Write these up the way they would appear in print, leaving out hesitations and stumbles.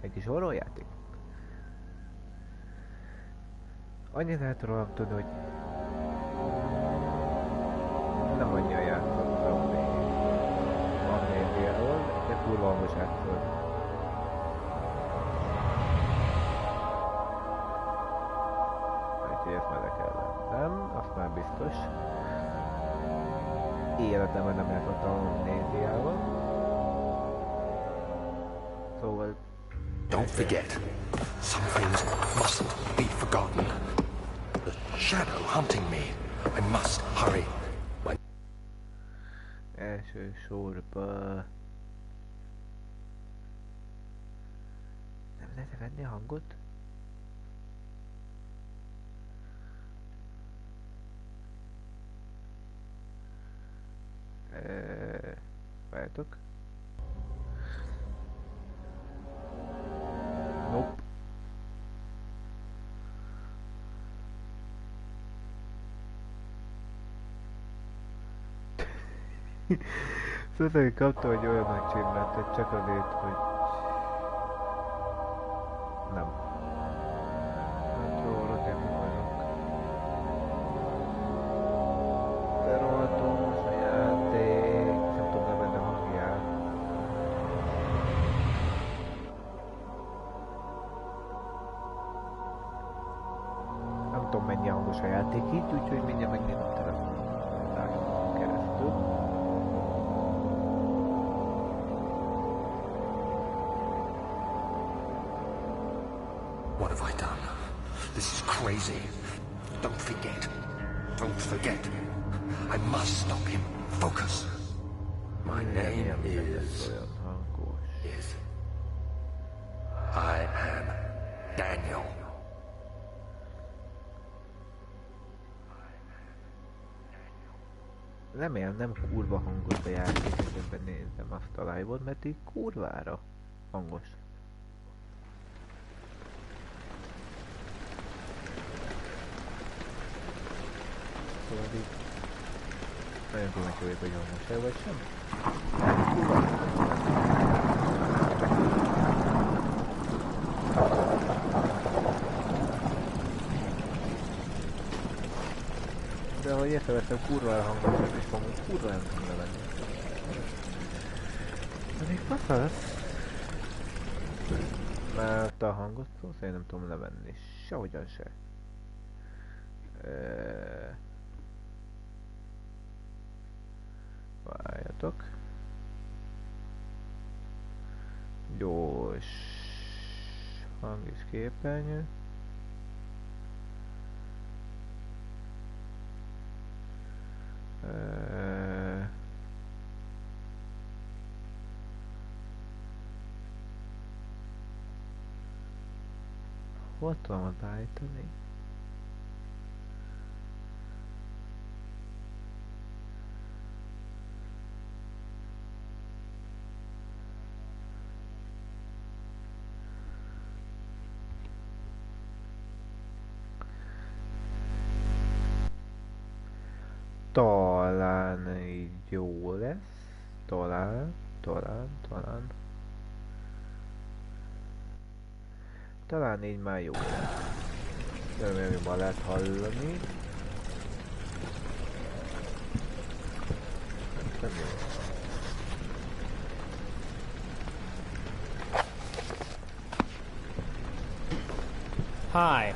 Egy kis horrorjáték. Annyit lehet rólam tudni, hogy nem annyira játszottam még Amnésiáról, de kurva hangos játszott. Úgyhogy ezt már le kell vennem, azt már biztos. Életemben nem játszottam Amnésiával. Szóval... Don't forget, some things mustn't be forgotten. The shadow hunting me. I must hurry. Elsősorban... Nem lehet venni a hangot? Várjatok. Nope. Szóval kaptam egy olyan nagy csimmetet csak azért, hogy... Nem. Hát róla én vagyok. De rohadós a játék. Nem tudom levenni a hangját. Nem tudom mennyi hangos a játék így, úgyhogy mindjárt megnézem a telefonon keresztül. What have I done? This is crazy. Don't forget. Don't forget. I must stop him. Focus. My name is... I am Daniel. Remélem nem kurva hangos a játék, közben nézem azt a live-ot, mert így kurvára hangos. Szóval így nagyon kíváncsi vagyok, hogy hangos-e vagy sem. De ahogy észreveszem, kurva hangosak és magunk kurva nem tudom levenni. De még fasz. Mert a hangot szó szerint nem tudom levenni. Sehogyan se. Várjatok. Gyors hang és képernyő. Hol tudom ott beállítani? Talán így jó lesz. Talán. Talán így már jó lesz. Remélem, hogy ma lehet hallani. Nem jó. Hi,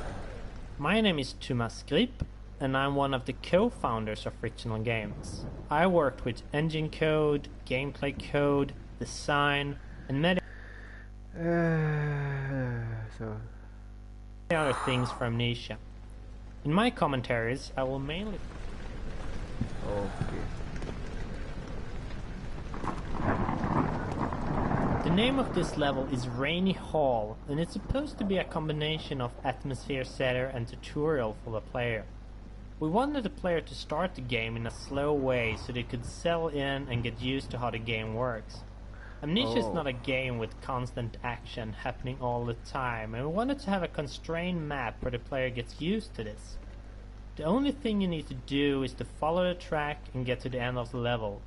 my name is Thomas Grip, and I'm one of the co-founders of Frictional Games. I worked with engine code, gameplay code, design, and many other things for Amnesia. In my commentaries, I will mainly... Okay. The name of this level is Rainy Hall, and it's supposed to be a combination of atmosphere setter and tutorial for the player. We wanted the player to start the game in a slow way so they could settle in and get used to how the game works. Amnesia is not a game with constant action happening all the time, and we wanted to have a constrained map where the player gets used to this. The only thing you need to do is to follow the track and get to the end of the level.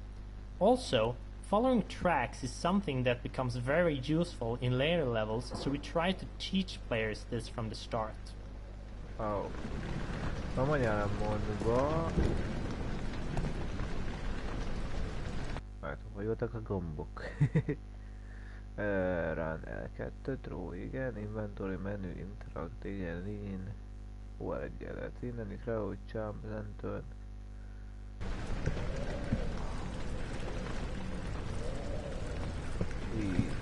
Also, Following tracks is something that becomes very useful in later levels, so we try to teach players this from the start. Oh. A magyar módban... Hol voltak a gombok? Run L2, draw, igen, inventory, menu, interact, igen, lean, O1-et, innen is road, jump, lantern. Így.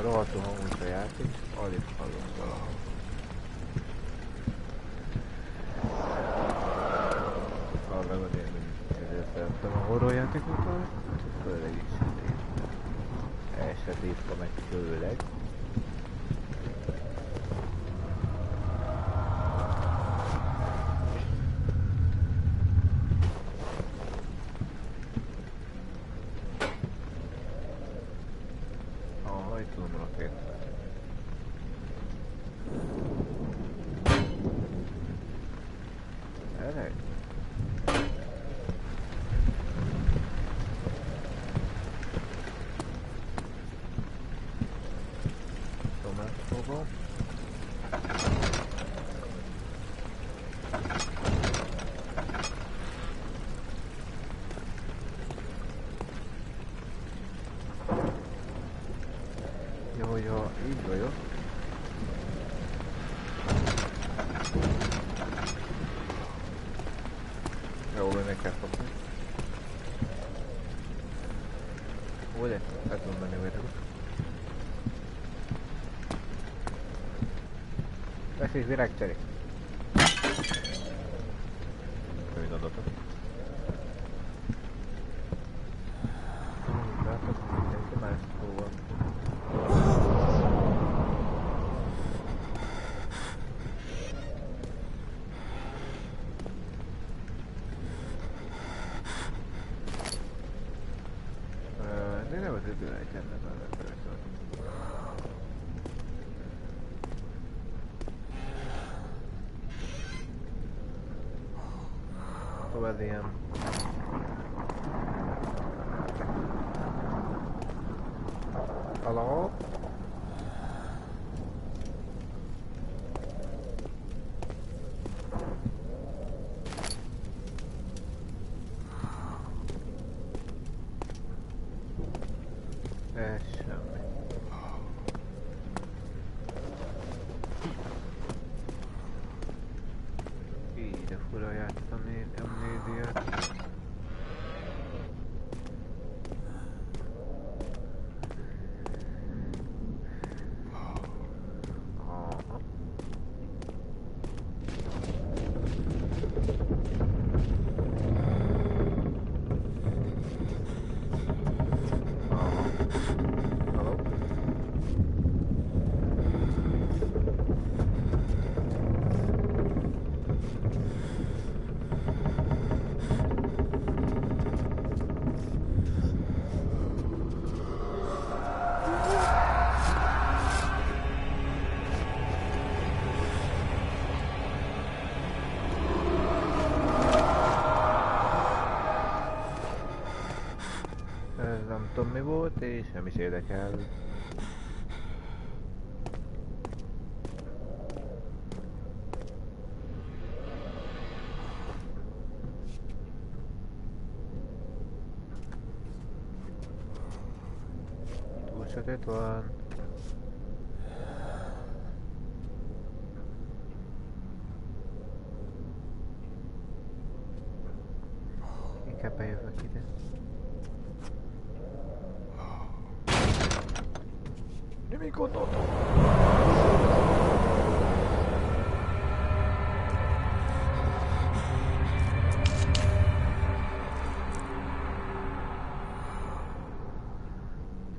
Rohadtul hangos a játék, alig hallom valahol. Arra én ezért szerettem a horror játékokat, főleg is sötét. Elsötétve meg főleg. Hogyha így vagyok. Jó, meg kell fogni. Ugye? Hát tudom menni vagyok. Veszik virágcserék. Könyv adatot. Látok, mindenki más szóval. Tovább ilyen. Hello? Ez semmi. Így de fura játszani Amnésiát. Nem tudom mi volt és nem is érdekel. Túl sötét van. Inkább bejövök ide. nemico.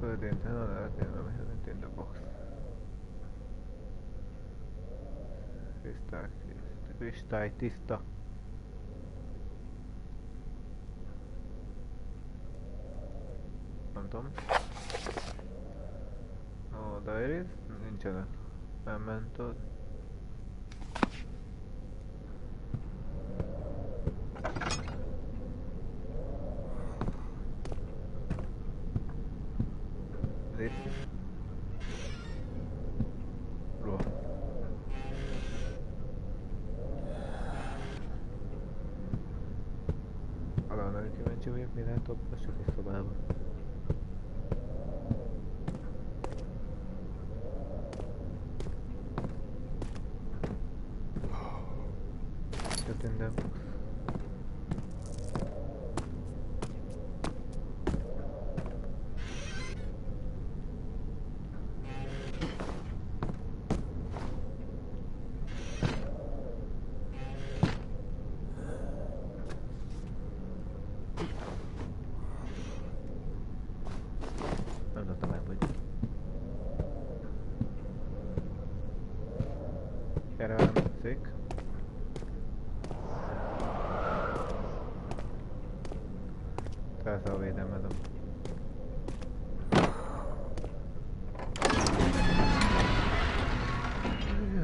Földénten a lehetném, hogy in the box. Kristály tiszta. Nem tudom. Oh, diaries? Nincsenek. Nem mentod. This. Bro. Arra nagyon kíváncsi vagyok, mi lehet abban a sötét szobában. Sötén. Nem tudtam el, hogy... Erre nem szék. Felszáll a védelmedem.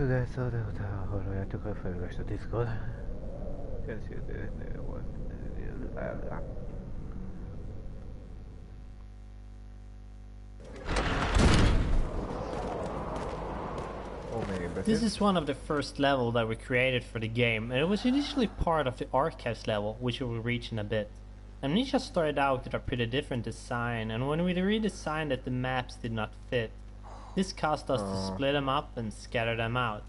De szóval, de utána halljátok a felülest a diszkot. Kérdésnél volt. This is one of the first level that we created for the game, and it was initially part of the archives level, which we will reach in a bit. Amnesia started out with a pretty different design, and when we redesigned it, the maps did not fit. This caused us to split them up and scatter them out.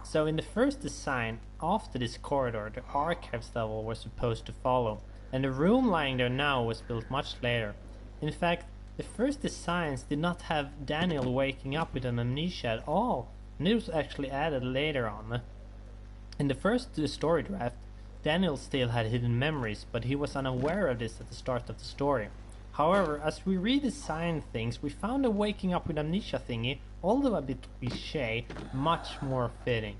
So in the first design, after this corridor, the archives level was supposed to follow, and the room lying there now was built much later. In fact, the first designs did not have Daniel waking up with an amnesia at all, and it was actually added later on. In the first story draft, Daniel still had hidden memories, but he was unaware of this at the start of the story. However, as we redesigned things, we found the waking up with amnesia thingy, although a bit cliché, much more fitting.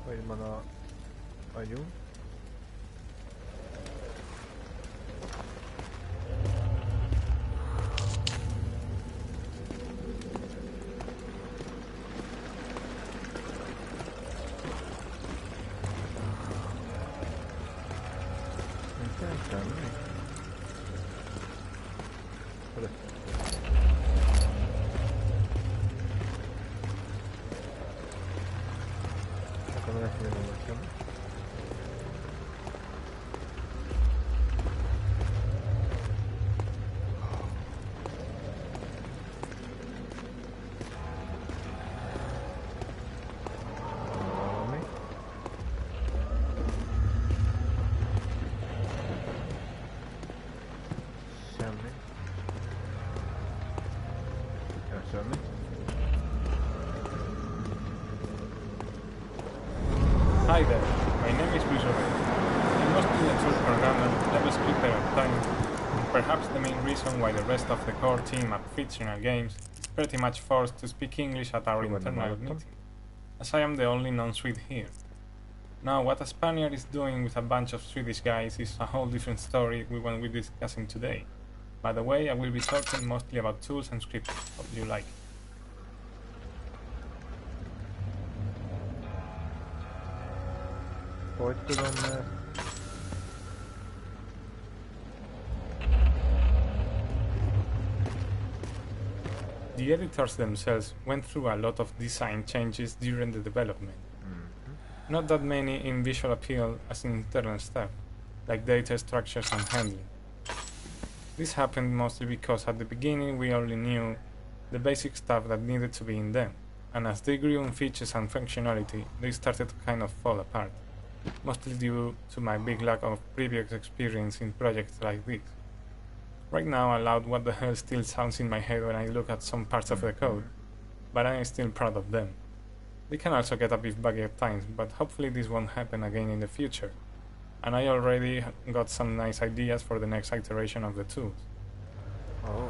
Hogy van a agyunk. Hi there, my name is Luis. I'm mostly a tool programmer, level scripter at times, and perhaps the main reason why the rest of the core team at Fictional Games is pretty much forced to speak English at our internal meeting, as I am the only non-Swede here. Now, what a Spaniard is doing with a bunch of Swedish guys is a whole different story with what we're discussing today. By the way, I will be talking mostly about tools and scripting. Hope you like it. Hogy tudom, mert... The editors themselves went through a lot of design changes during the development. Not that many in visual appeal as in internal stuff, like data structures and handling. This happened mostly because at the beginning we only knew the basic stuff that needed to be in them, and as they grew in features and functionality, they started to kind of fall apart, mostly due to my big lack of previous experience in projects like this. Right now, aloud what the hell still sounds in my head when I look at some parts of the code, but I am still proud of them. They can also get a bit buggy at times, but hopefully this won't happen again in the future. And I already got some nice ideas for the next iteration of the tools. Oh.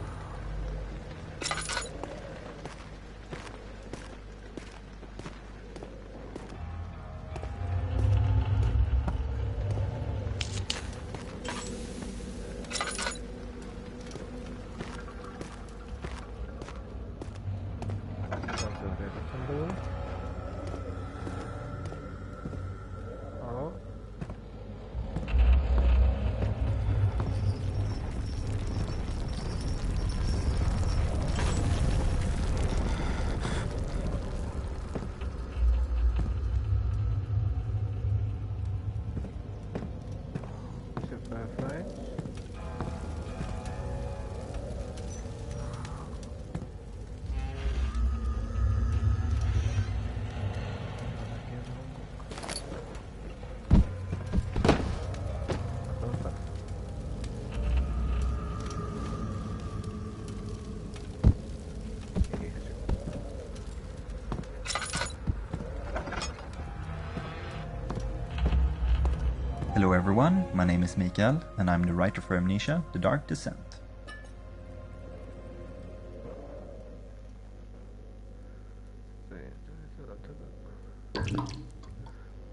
Hello everyone, my name is Mikael, and I'm the writer for Amnesia, The Dark Descent.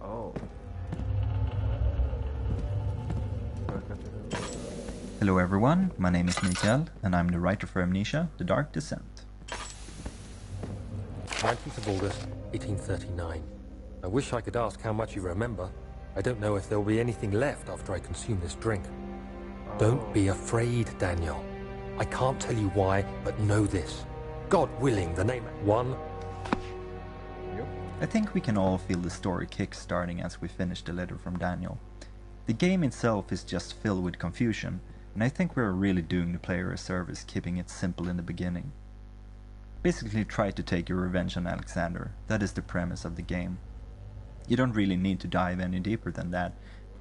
Oh. Hello everyone, my name is Mikael, and I'm the writer for Amnesia, The Dark Descent. 19th of August, 1839. I wish I could ask how much you remember. I don't know if there will be anything left after I consume this drink. Don't be afraid, Daniel. I can't tell you why, but know this. God willing, the name one. I think we can all feel the story kick-starting as we finish the letter from Daniel. The game itself is just filled with confusion, and I think we're really doing the player a service keeping it simple in the beginning. Basically try to take your revenge on Alexander, that is the premise of the game. You don't really need to dive any deeper than that,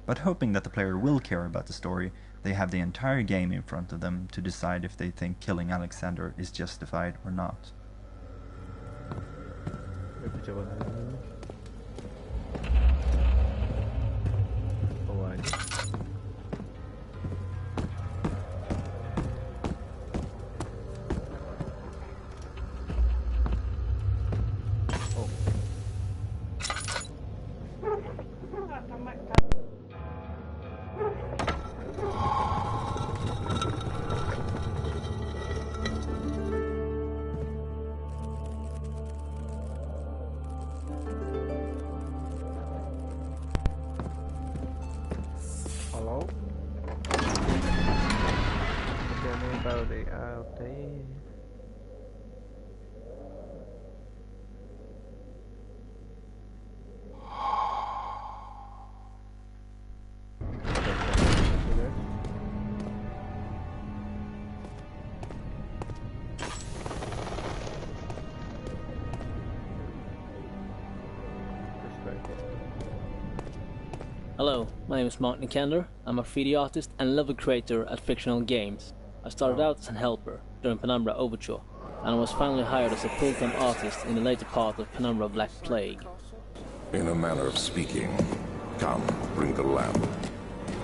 but hoping that the player will care about the story, they have the entire game in front of them to decide if they think killing Alexander is justified or not. Hello? Tell me about it out there. Hello, my name is Mark Nikander. I'm a graffiti artist and level creator at Fictional Games. I started out as a helper during Penumbra Overture, and I was finally hired as a full-time artist in the later part of Penumbra Black Plague. In a manner of speaking. Come, bring the lamp.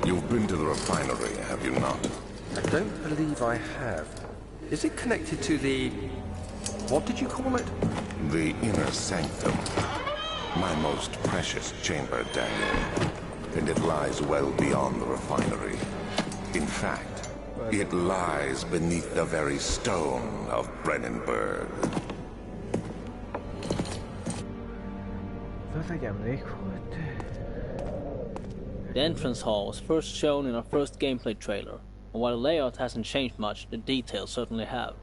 You've been to the refinery, have you not? I don't believe I have. Is it connected to the... what did you call it? The inner sanctum. My most precious chamber, Daniel. And it lies well beyond the refinery. In fact, it lies beneath the very stone of Brennenburg. Ez egy emlék volt. The entrance hall was first shown in our first gameplay trailer, and while the layout hasn't changed much, the details certainly have.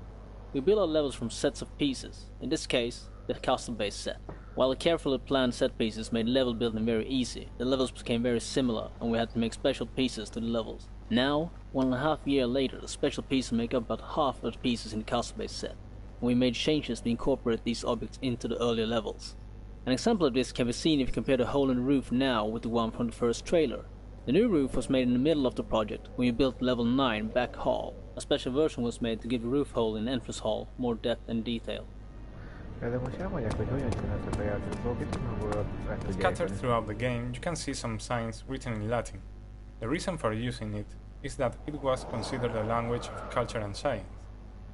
We build our levels from sets of pieces, in this case, the custom-based set. While the carefully planned set pieces made level building very easy, the levels became very similar and we had to make special pieces to the levels. Now, 1.5 years later, the special pieces make up about half of the pieces in the custom-based set, and we made changes to incorporate these objects into the earlier levels. An example of this can be seen if you compare the hole in the roof now with the one from the first trailer. The new roof was made in the middle of the project when we built level 9 back hall. A special version was made to give the roof hole in the entrance hall more depth and detail. Scattered throughout the game, you can see some signs written in Latin. The reason for using it is that it was considered a language of culture and science,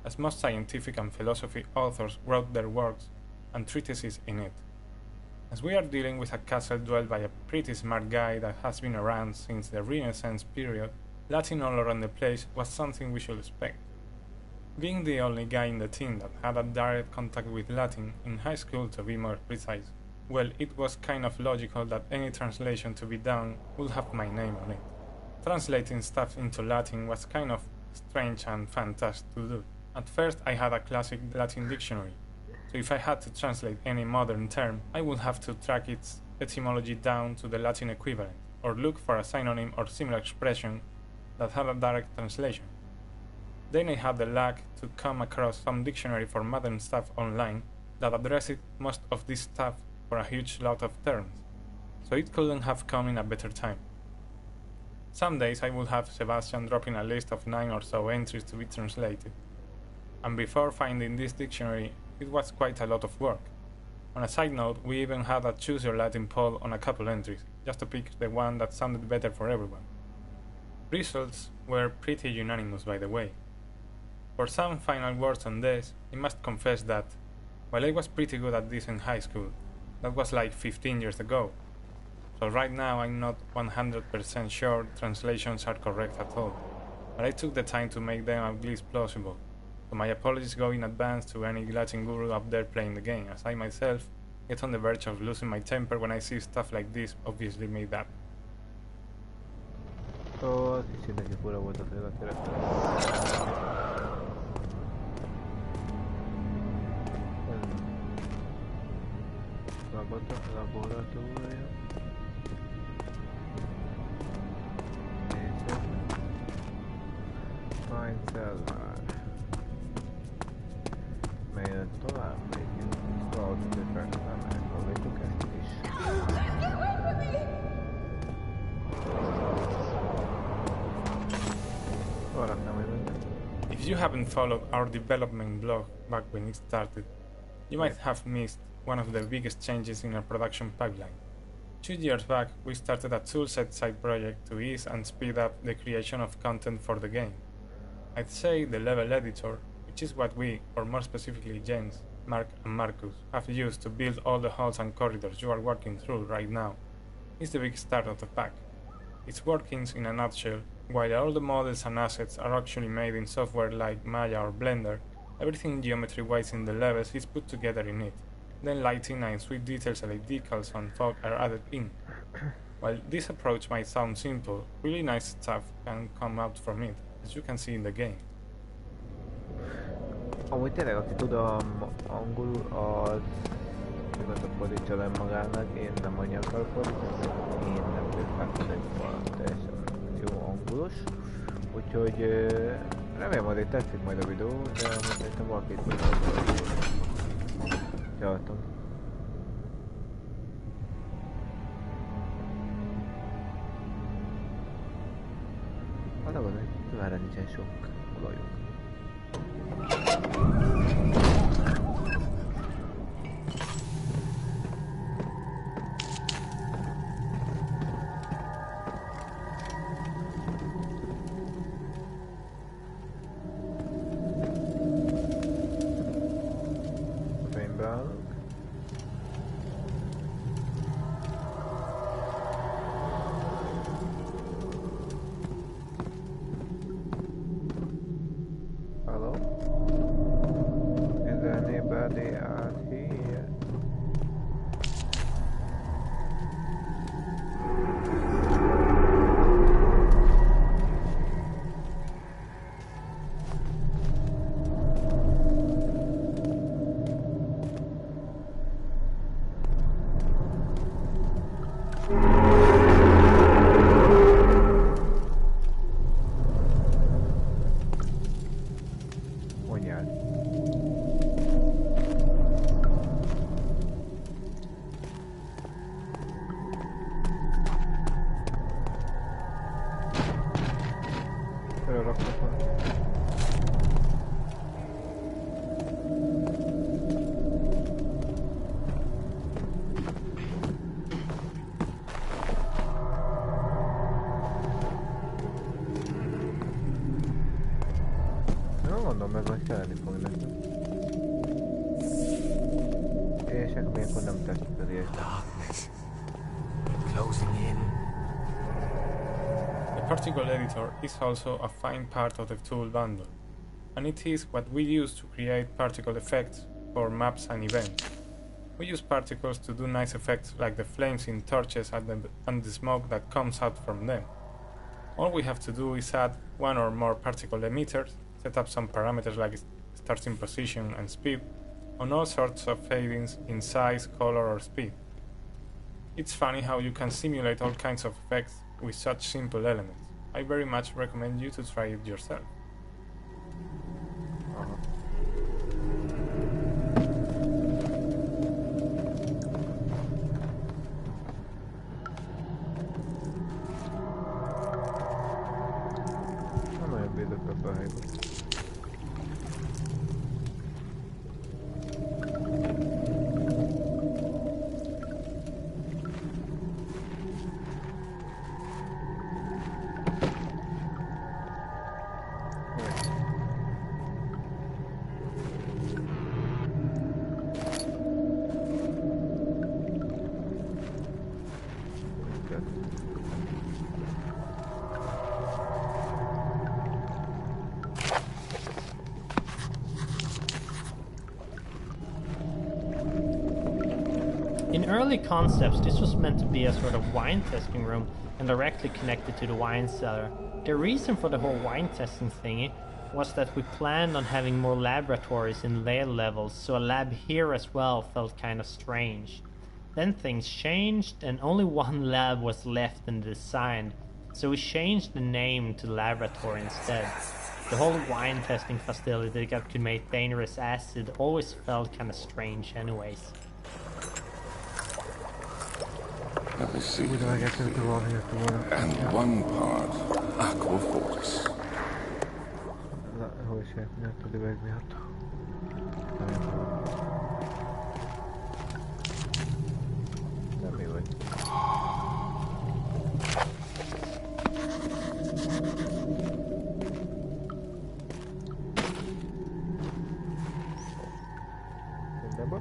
as most scientific and philosophy authors wrote their works and treatises in it. As we are dealing with a castle dwelled by a pretty smart guy that has been around since the Renaissance period, Latin all around the place was something we should expect. Being the only guy in the team that had a direct contact with Latin, in high school to be more precise, well, it was kind of logical that any translation to be done would have my name on it. Translating stuff into Latin was kind of strange and fantastic to do. At first I had a classic Latin dictionary, so if I had to translate any modern term, I would have to track its etymology down to the Latin equivalent, or look for a synonym or similar expression that had a direct translation. Then I had the luck to come across some dictionary for modern stuff online that addressed most of this stuff for a huge lot of terms, so it couldn't have come in a better time. Some days I would have Sebastian dropping a list of 9 or so entries to be translated, and before finding this dictionary it was quite a lot of work. On a side note, we even had a choose your Latin poll on a couple entries, just to pick the one that sounded better for everyone. Results were pretty unanimous, by the way. For some final words on this, I must confess that, while I was pretty good at this in high school, that was like 15 years ago, so right now I'm not 100% sure translations are correct at all, but I took the time to make them at least plausible, so my apologies go in advance to any Latin guru up there playing the game, as I myself get on the verge of losing my temper when I see stuff like this obviously made up. Oh, sì, sì, perché pure ho votato la terapia. Laboratorio. Fine Melyet tovább megyünk. Szóval megpróbáljuk ezt is. If you haven't followed our development blog back when it started, you might have missed one of the biggest changes in our production pipeline. 2 years back, we started a toolset side project to ease and speed up the creation of content for the game. I'd say the level editor, which is what we, or more specifically James, Mark and Marcus, have used to build all the halls and corridors you are working through right now, is the big start of the pack. Its workings in a nutshell: while all the models and assets are actually made in software like Maya or Blender, everything geometry-wise in the levels is put together in it. Then lighting and sweet details like decals and fog are added in. While this approach might sound simple, really nice stuff can come out from it, as you can see in the game. Amúgy tényleg, aki tudom angolul, az nyugodtan fordítsa le magának, én nem annyira akarok fordítani, én nem vagyok átadni teljesen jó angolos, úgyhogy remélem azért tetszik majd a videó, de most szerintem valaki itt jártam. Valóban, hogy már nincsen sok olajunk. Mondjál. Felrakhatom. Mondom meg, hogy kelleni fog neki. És akkor ilyenkor nem tetszett érte. Closing in. The particle editor is also a fine part of the tool bundle, and it is what we use to create particle effects for maps and events. We use particles to do nice effects like the flames in torches and the smoke that comes out from them. All we have to do is add one or more particle emitters, set up some parameters like starting position and speed, on all sorts of fadings in size, color or speed. It's funny how you can simulate all kinds of effects with such simple elements. I very much recommend you to try it yourself. Nem olyan bízok ebbe a helyben. In early concepts, this was meant to be a sort of wine testing room and directly connected to the wine cellar. The reason for the whole wine testing thingy was that we planned on having more laboratories in later levels, so a lab here as well felt kind of strange. Then things changed and only one lab was left in the design, so we changed the name to laboratory instead. The whole wine testing facility that could make dangerous acid always felt kind of strange anyways. Let me see. Úgy vágjátok a valamiért And one part aqua fortis. Hol is miatt a löveg miatt. Nem mi vagy. Minden bot?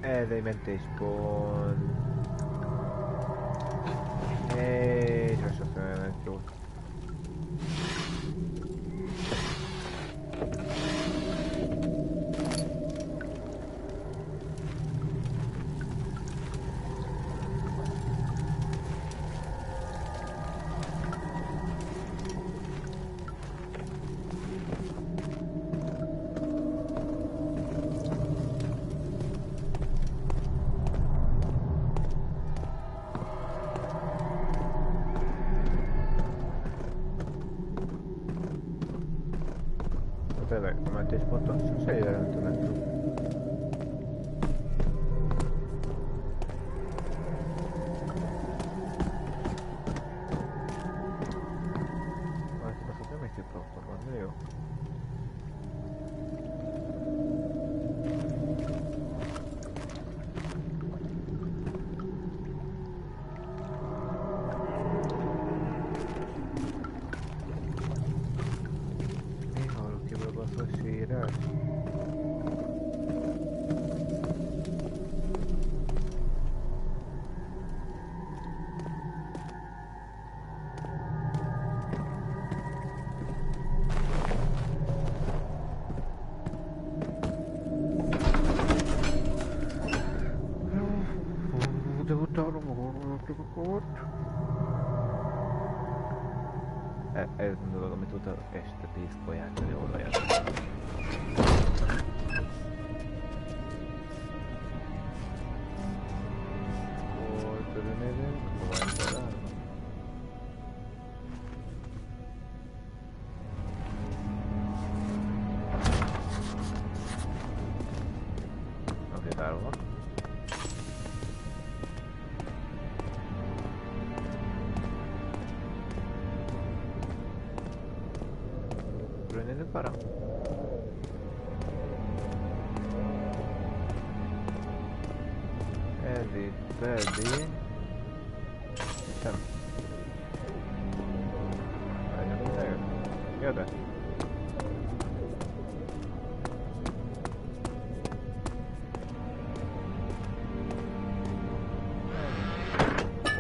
Ez egy mentéspont. És most azt mondja, hogy jó. Tényleg, a mentésponton sose jelentenek. Azt nem egy próbáltam van, de jó. Ez a dolog, amit utána este 10-kor játszani, oda játszani. Hol körülnézünk? Hol van talán? Oké, tárol van. Körülnézünk arra? Ez itt pedig... Hiszem. Jö be!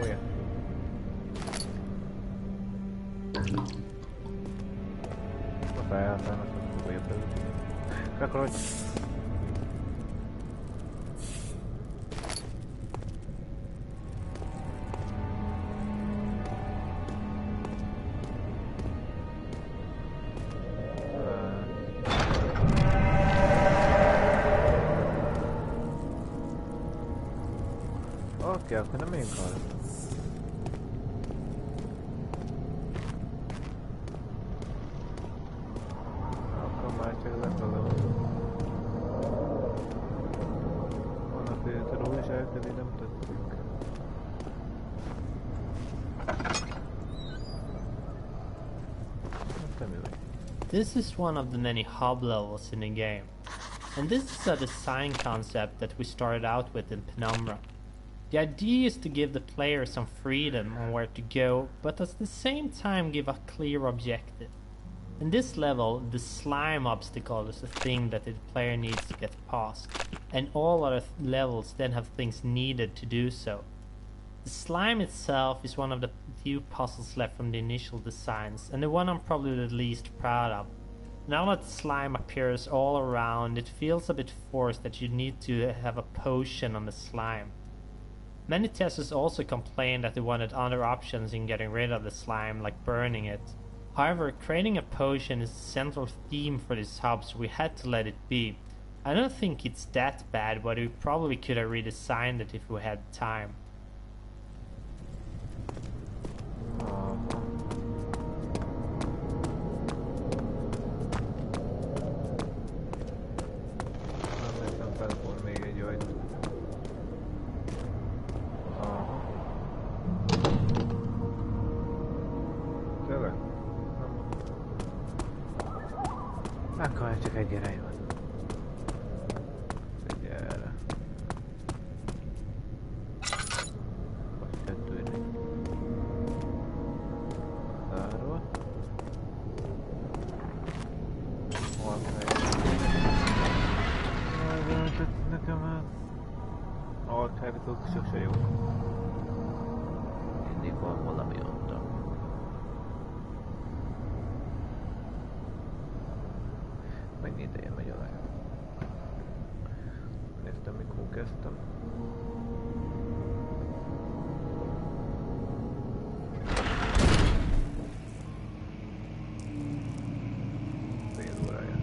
Olyan. A felhasználnak, hogy jobb belül. Kakarodj! Oké, akkor nem megyünk arra. Akkor már csak lefelé. Vannak filteró és elkezdi, nem tettük. Nem jó. This is one of the many hub levels in the game. And this is a design concept that we started out with in Penumbra. The idea is to give the player some freedom on where to go, but at the same time give a clear objective. In this level, the slime obstacle is the thing that the player needs to get past, and all other levels then have things needed to do so. The slime itself is one of the few puzzles left from the initial designs, and the one I'm probably the least proud of. Now that slime appears all around, it feels a bit forced that you need to have a potion on the slime. Many testers also complained that they wanted other options in getting rid of the slime, like burning it. However, creating a potion is the central theme for this hub, so we had to let it be. I don't think it's that bad, but we probably could have redesigned it if we had time. Akkor csak egy irány van. Egy erre. Most kettő irány. Zárva. Hol kell? Nekem már. Alt helyzetok sose jó. Mindig van valami ott. Mennyi ideje megy alá? Néztem, mikor kezdtem. Fél órája.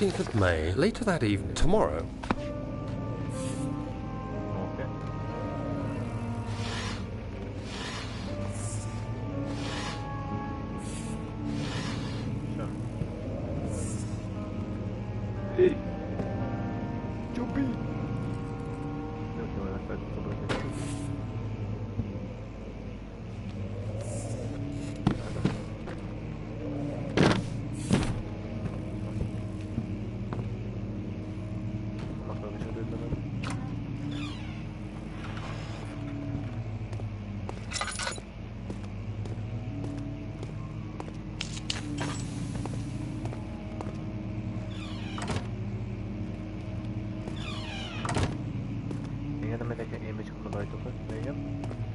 th of May, later that evening, tomorrow. Okay. Sure. Hey! Jumpy!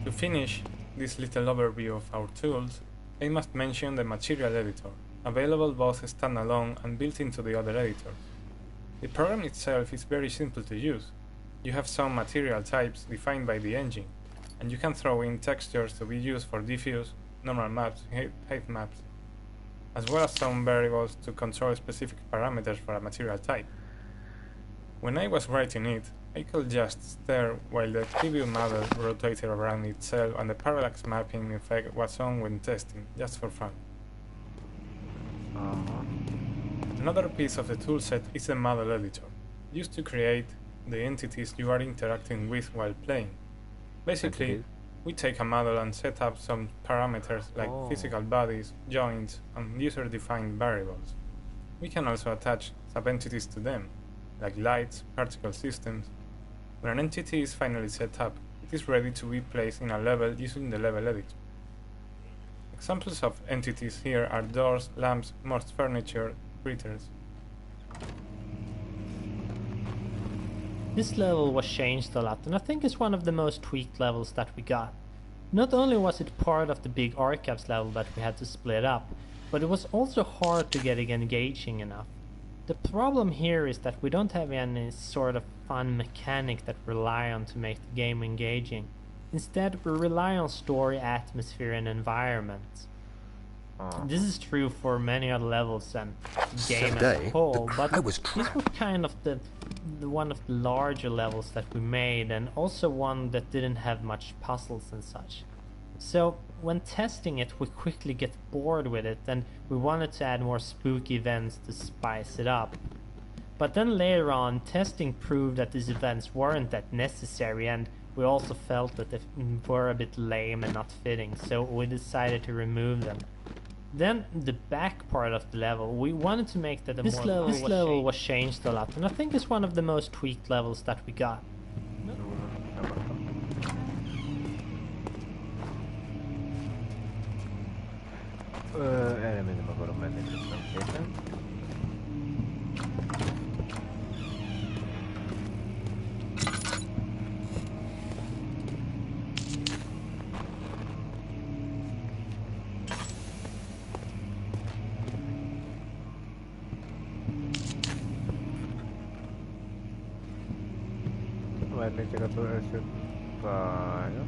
To finish this little overview of our tools, I must mention the material editor, available both standalone and built into the other editors. The program itself is very simple to use. You have some material types defined by the engine, and you can throw in textures to be used for diffuse, normal maps, height maps, as well as some variables to control specific parameters for a material type. When I was writing it, I could just stare while the preview model rotated around itself and the parallax mapping effect was on when testing, just for fun. Another piece of the toolset is the model editor, used to create the entities you are interacting with while playing. Basically, we take a model and set up some parameters like physical bodies, joints, and user-defined variables. We can also attach sub-entities to them, like lights, particle systems. When an entity is finally set up, it is ready to be placed in a level using the level editor. Examples of entities here are doors, lamps, most furniture, critters. This level was changed a lot, and I think it's one of the most tweaked levels that we got. Not only was it part of the big archives level that we had to split up, but it was also hard to get it engaging enough. The problem here is that we don't have any sort of fun mechanic that we rely on to make the game engaging. Instead, we rely on story, atmosphere, and environment. This is true for many other levels and the game as a whole, but this was kind of the one of the larger levels that we made, and also one that didn't have much puzzles and such. So when testing it, we quickly get bored with it, and we wanted to add more spooky events to spice it up. But then later on, testing proved that these events weren't that necessary, and we also felt that they were a bit lame and not fitting, so we decided to remove them. Then the back part of the level, we wanted to make that this level was changed a lot, and I think it's one of the most tweaked levels that we got. Erre még nem akarom menni, köszönöm szépen. Várnék csak az első pálya.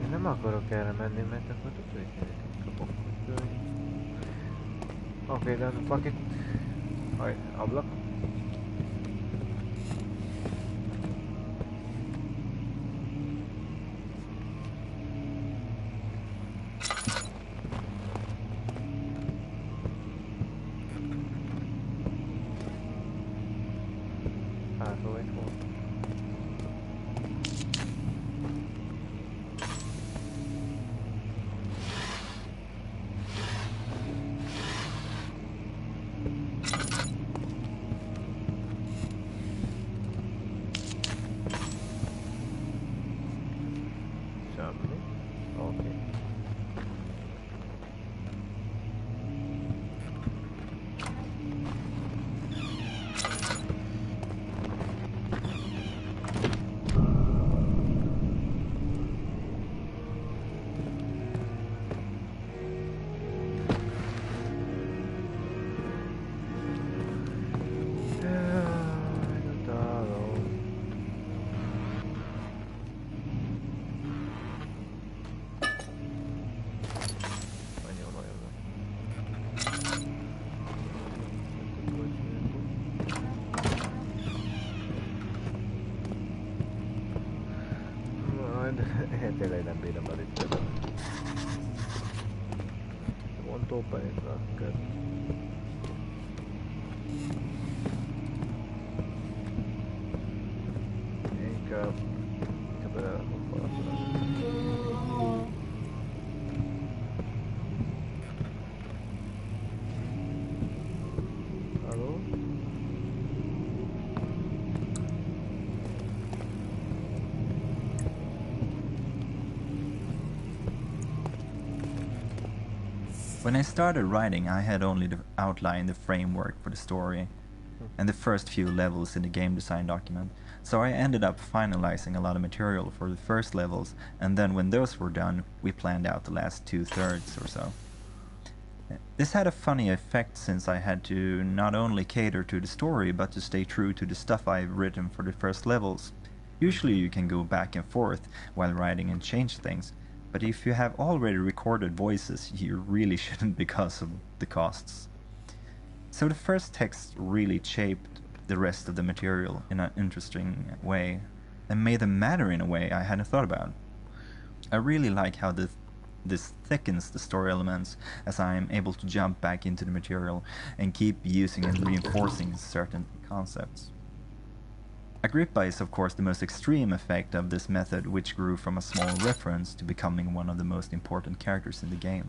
Én nem akarok erre menni, mert akkor tudod, hogy kapok hogy. Oké, de az a pakit... Haj, ablak. Tényleg nem bírom el itt többet. Vontóban itt rakod. Inkább belerakok valakora. Halló? When I started writing, I had only outlined the framework for the story and the first few levels in the game design document. So I ended up finalizing a lot of material for the first levels, and then when those were done, we planned out the last 2/3 or so. This had a funny effect since I had to not only cater to the story, but to stay true to the stuff I've written for the first levels. Usually you can go back and forth while writing and change things, but if you have already recorded voices, you really shouldn't because of the costs. So the first text really shaped the rest of the material in an interesting way, and made them matter in a way I hadn't thought about. I really like how this thickens the story elements, as I am able to jump back into the material and keep using and reinforcing certain concepts. Agrippa is of course the most extreme effect of this method, which grew from a small reference to becoming one of the most important characters in the game.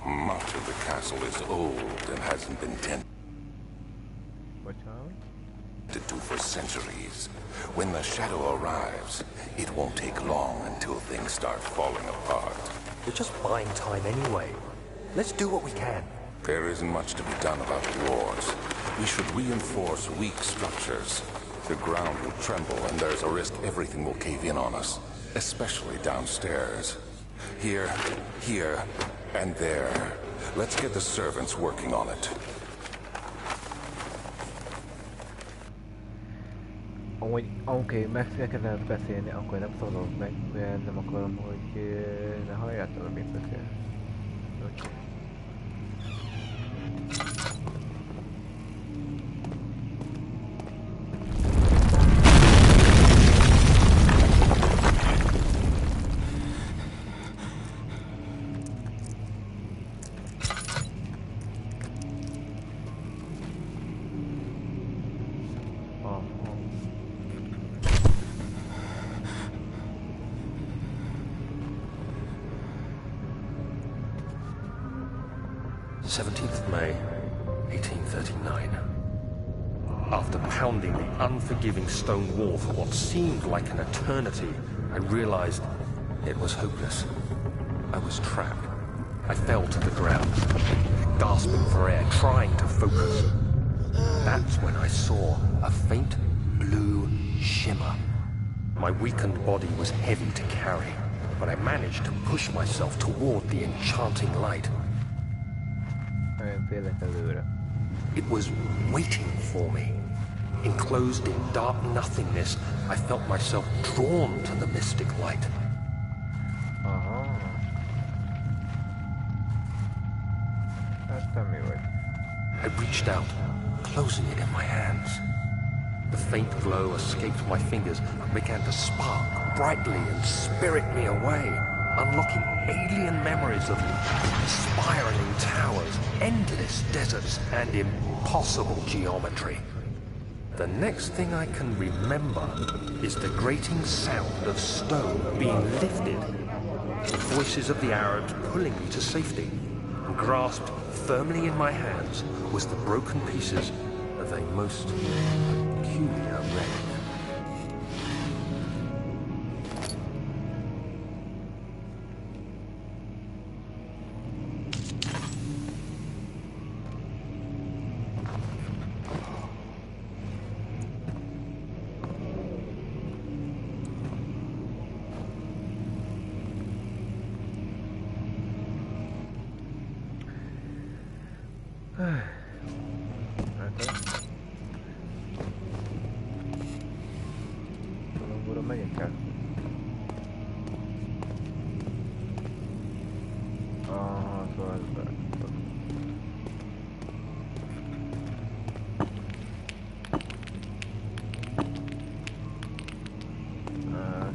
Much of the castle is old and hasn't been tended to for centuries. When the shadow arrives, it won't take long until things start falling apart. We're just buying time anyway. Let's do what we can. There isn't much to be done about the wars. We should reinforce weak structures. The ground will tremble and there's a risk everything will cave in on us, especially downstairs. Here, and there. Let's get the servants working on it. Oké, megkezdett beszélni, akkor nem szólok meg, mert nem akarom, hogy ne halljátok, amit beszél. Okay. Oh. 17th May, 1839. After pounding the unforgiving stone wall for what seemed like an eternity, I realized it was hopeless. I was trapped. I fell to the ground, gasping for air, trying to focus. That's when I saw a faint blue shimmer. My weakened body was heavy to carry, but I managed to push myself toward the enchanting light. It was waiting for me. Enclosed in dark nothingness, I felt myself drawn to the mystic light. I reached out, closing it in my hands. The faint glow escaped my fingers and began to spark brightly and spirit me away, unlocking alien memories of spiraling towers, endless deserts, and impossible geometry. The next thing I can remember is the grating sound of stone being lifted, the voices of the Arabs pulling me to safety, and grasped firmly in my hands was the broken pieces of a most peculiar relic.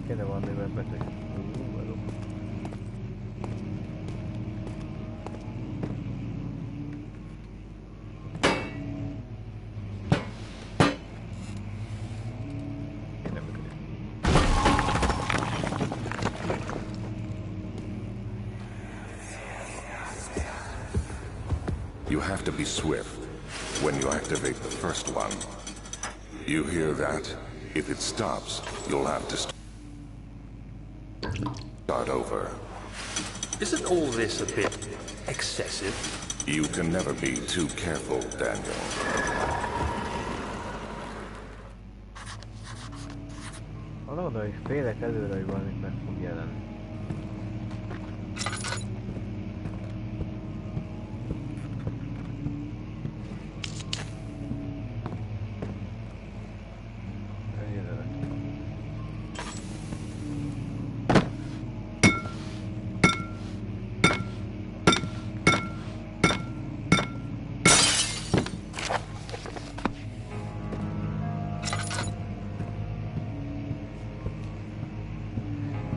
Kéne valamivel beteg. You have to be swift when you activate the first one. You hear that? If it stops, you'll have to start over. Isn't all this a bit excessive? You can never be too careful, Daniel. Valóban is félek előre, hogy valamit meg fog jelenni.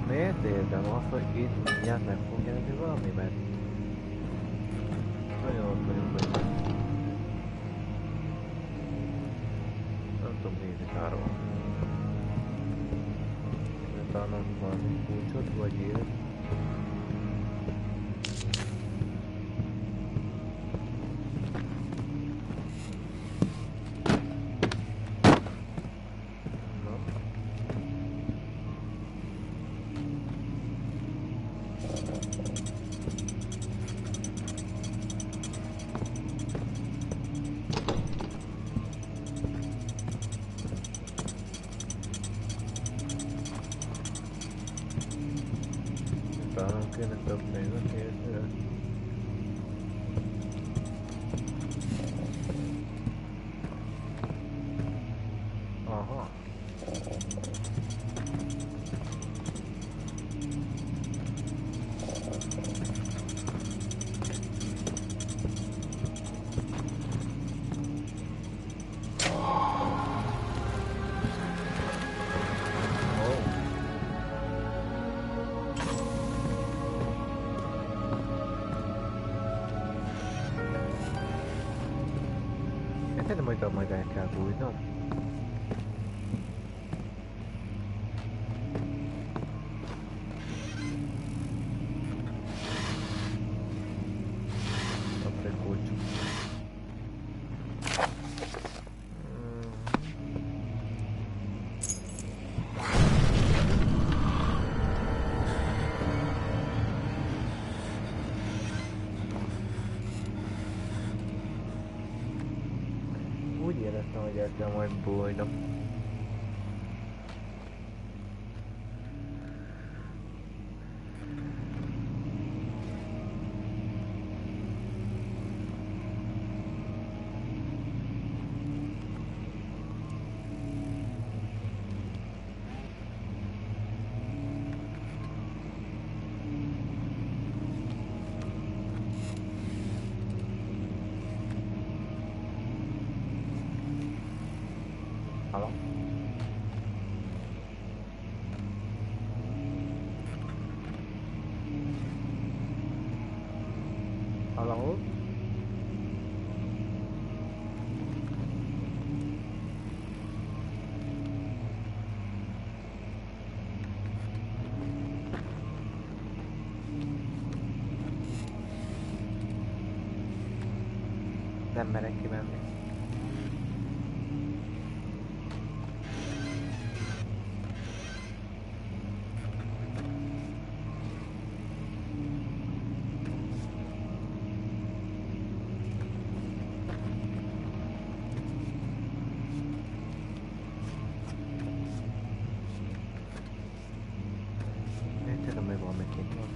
Miért érzem azt, hogy itt mindjárt meg fog jelenni valami, mert nagyon ott vagyunk, hogy nem tudom nézni arról. Talán valami kulcsot, vagy élet. Talán kéne több pénzet értőre. Aha. Szerintem majd el kell bújnom. Kapsz egy kulcsot. Úgy éreztem, hogy el kell majd bújnom. Halló? Halló? Nem merek kimenni. Tudom, hogy valami kint van.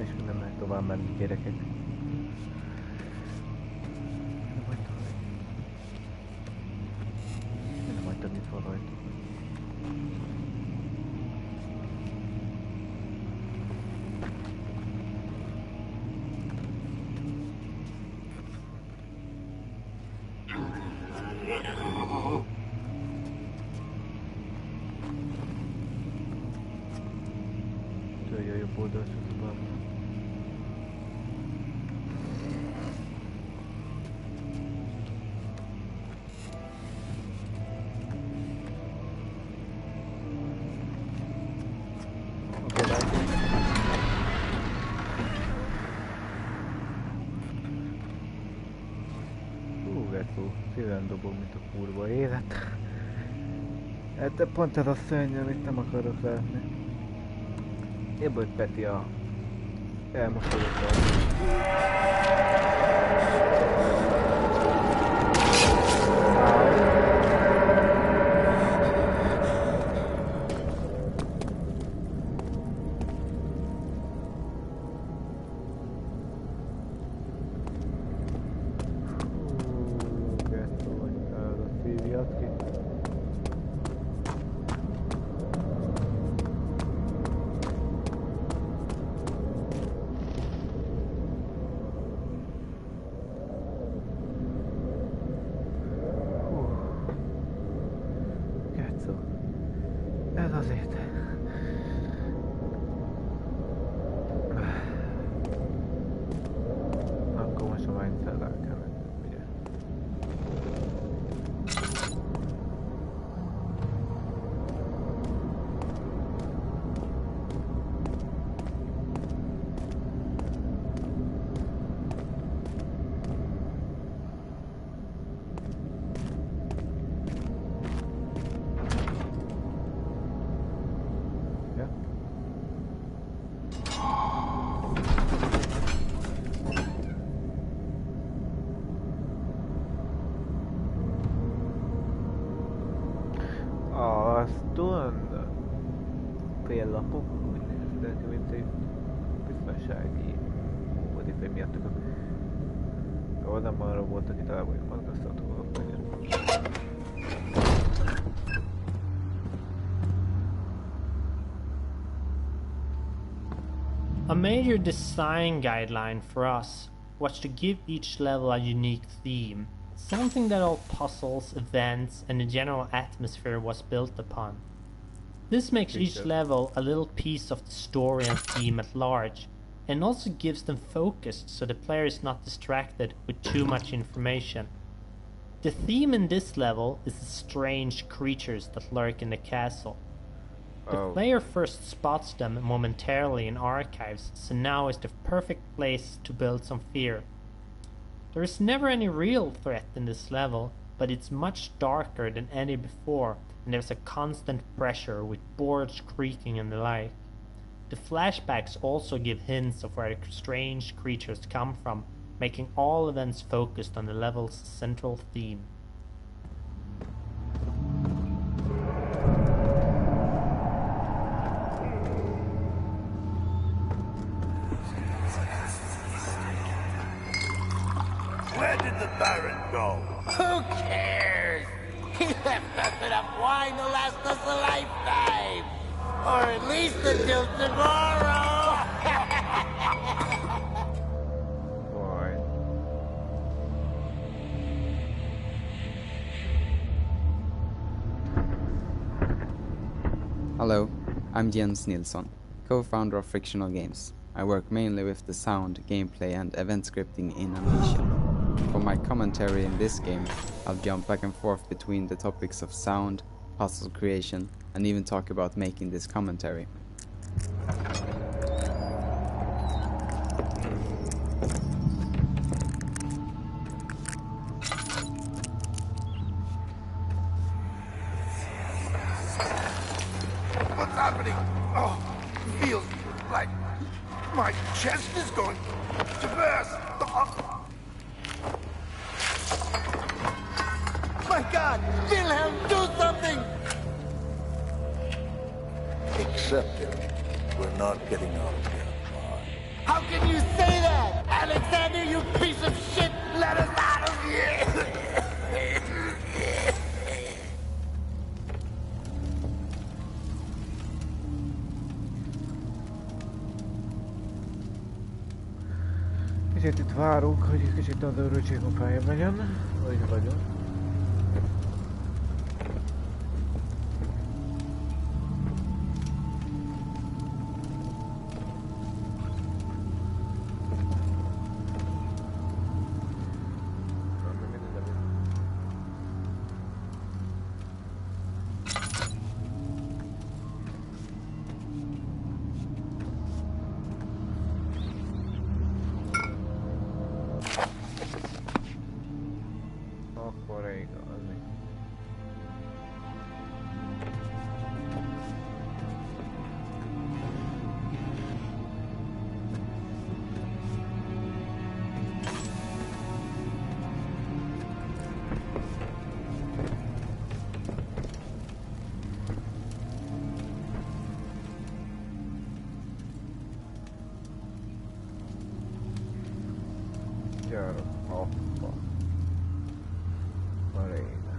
És nem lehet tovább menni, gyerekek. Nem hagytad itt van rajta. Tőle a jobb oldalt a szobában. Szíven dobom, mint a kurva élet. Hát de pont ez a szörny, amit nem akarok látni. Ebből Peti a elmosolyodott. Ez azért. Akkor most a mindset-el kell menni, ugye? Féllapok, úgy néztek, mint egy biztonsági óvodik, vagy miatt tudok. Jó, nem arra voltak itt talán, hogy magasztatóak legyen. A major design guideline for us was to give each level a unique theme, something that all puzzles, events, and the general atmosphere was built upon. This makes each level a little piece of the story and theme at large, and also gives them focus so the player is not distracted with too much information. The theme in this level is the strange creatures that lurk in the castle. The player first spots them momentarily in archives, so now is the perfect place to build some fear. There is never any real threat in this level, but it's much darker than any before, and there's a constant pressure with boards creaking and the like. The flashbacks also give hints of where the strange creatures come from, making all events focused on the level's central theme. Where did the Baron go? Who cares? He left us enough wine to last us a lifetime. Or at least until tomorrow. Why? Hello, I'm Jens Nilsson, co-founder of Frictional Games. I work mainly with the sound, gameplay and event scripting in Amnesia. For my commentary in this game, I'll jump back and forth between the topics of sound, puzzle creation, and even talk about making this commentary. What's happening? Oh, feels like my chest is going to burst. My God! Wilhelm, do something! Accept it. We're not getting out of here alive. How can you say that? Alexander, you piece of shit! Let us out of here! Kicsit itt várunk, hogy egy kicsit az örültségünk feljebb legyen, vagy vagyok. Chiaro, hoppa. Marina.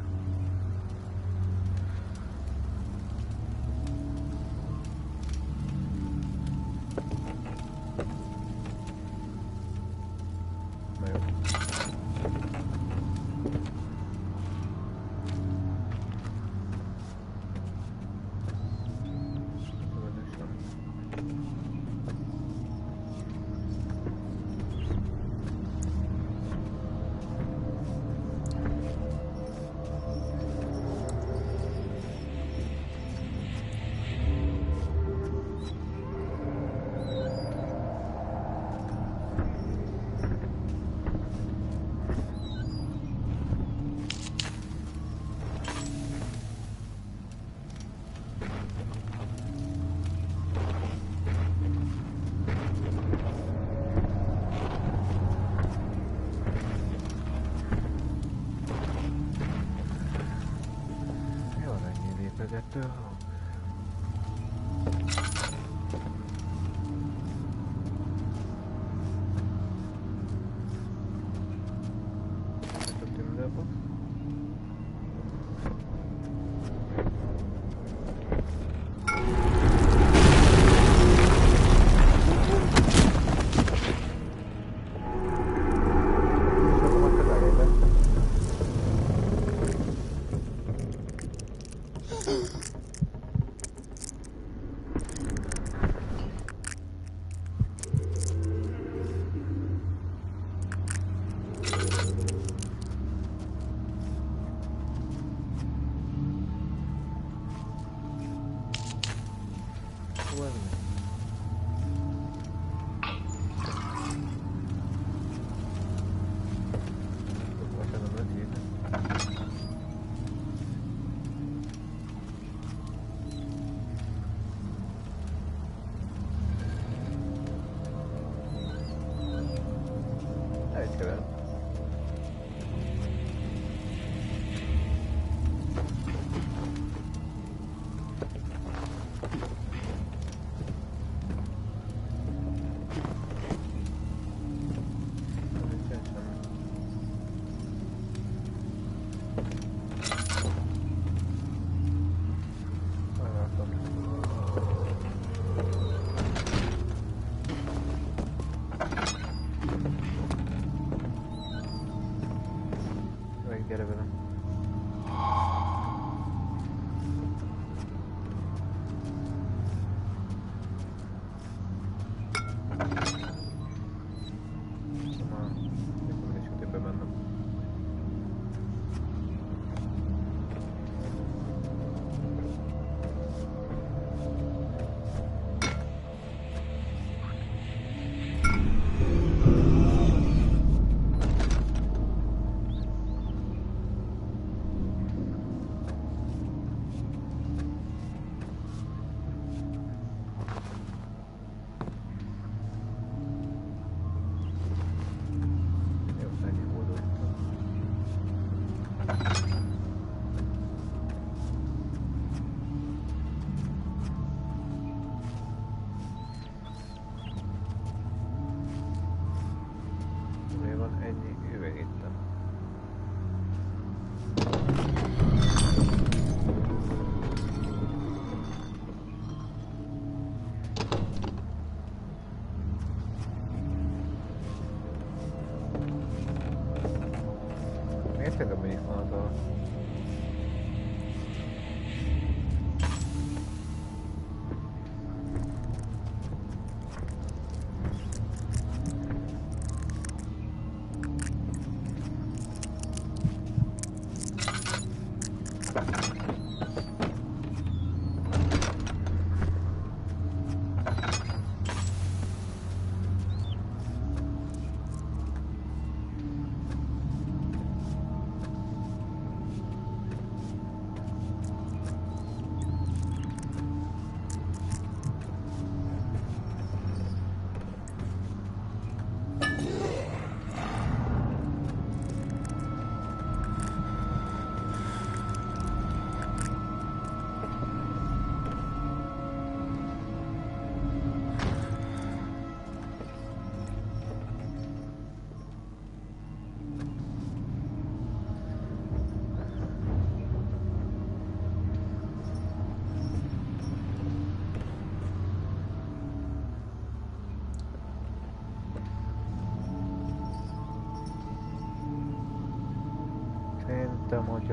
Gyere velem.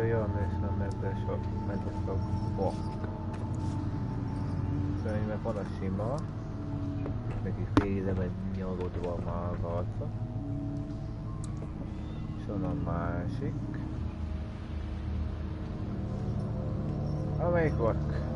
jön, és nem meg a fog. Szerintem van a sima, neki félre vagy nyalodva már az arca. És van a másik. Amelyik vak?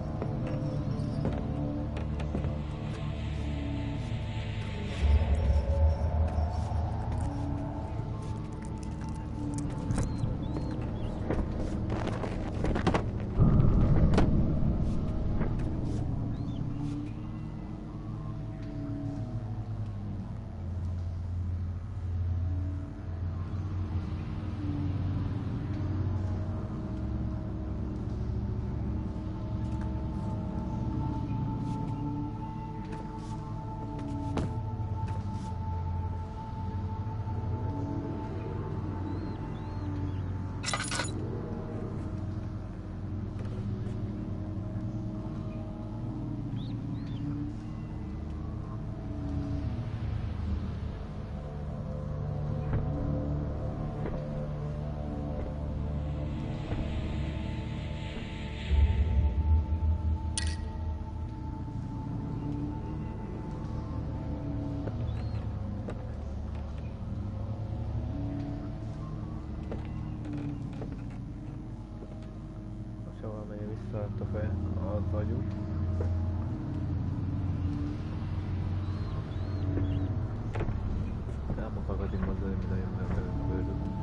Az vagyok. Nem akarod így mondani, hogy nagyon nem bőrök.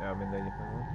Ja, mindegyik megvan.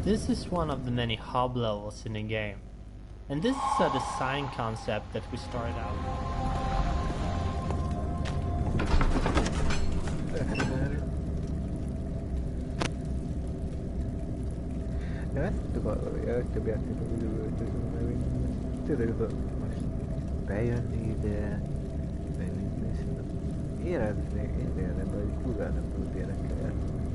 This is one of the many hub levels in the game, and this is a design concept that we started out Legtöbb játékban üvöltözünk, mert tényleg most bejönni ide, érezni, én élem, hogy kurva nem tudod ilyenekkel játszani.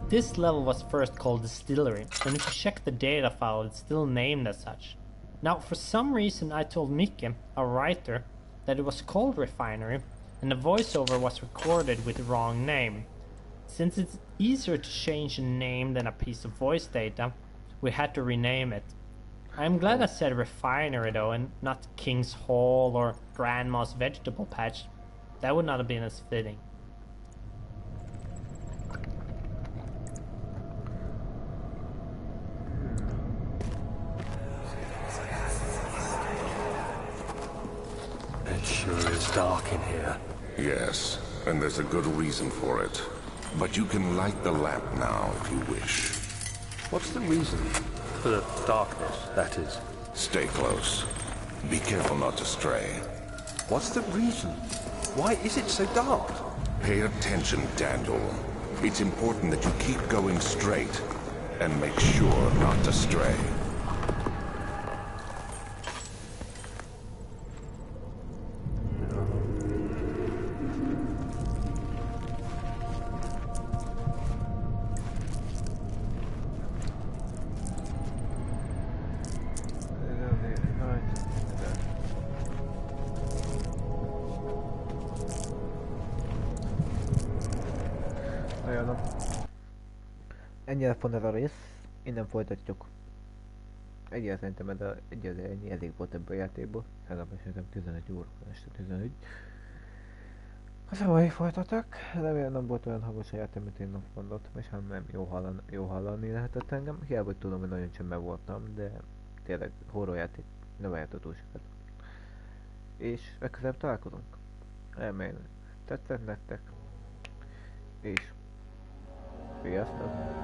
This level was first called Distillery, and if you check the data file, it's still named as such. Now, for some reason, I told Mikke, a writer, that it was called Refinery, and the voiceover was recorded with the wrong name. Since it's easier to change a name than a piece of voice data, we had to rename it. I'm glad I said Refinery though, and not King's Hall or Grandma's Vegetable Patch. That would not have been as fitting. It sure is dark in here. Yes, and there's a good reason for it. But you can light the lamp now if you wish. What's the reason? For the darkness, that is. Stay close. Be careful not to stray. What's the reason? Why is it so dark? Pay attention, Daniel. It's important that you keep going straight and make sure not to stray. Ennyire pont ez a rész, innen folytatjuk. Egyre szerintem ennyi elég volt ebből a játékból. Legalábbis nekem 11 óra, este 11. Az a mai folytatok, remélem nem volt olyan hangos a játék, mint én mondottam, és nem jó hallani lehetett engem. Hiába, hogy tudom, hogy nagyon csöndben voltam, de tényleg horror játék nem várható túl sokat. És legközelebb találkozunk. Remélem tetszett nektek. És sziasztok!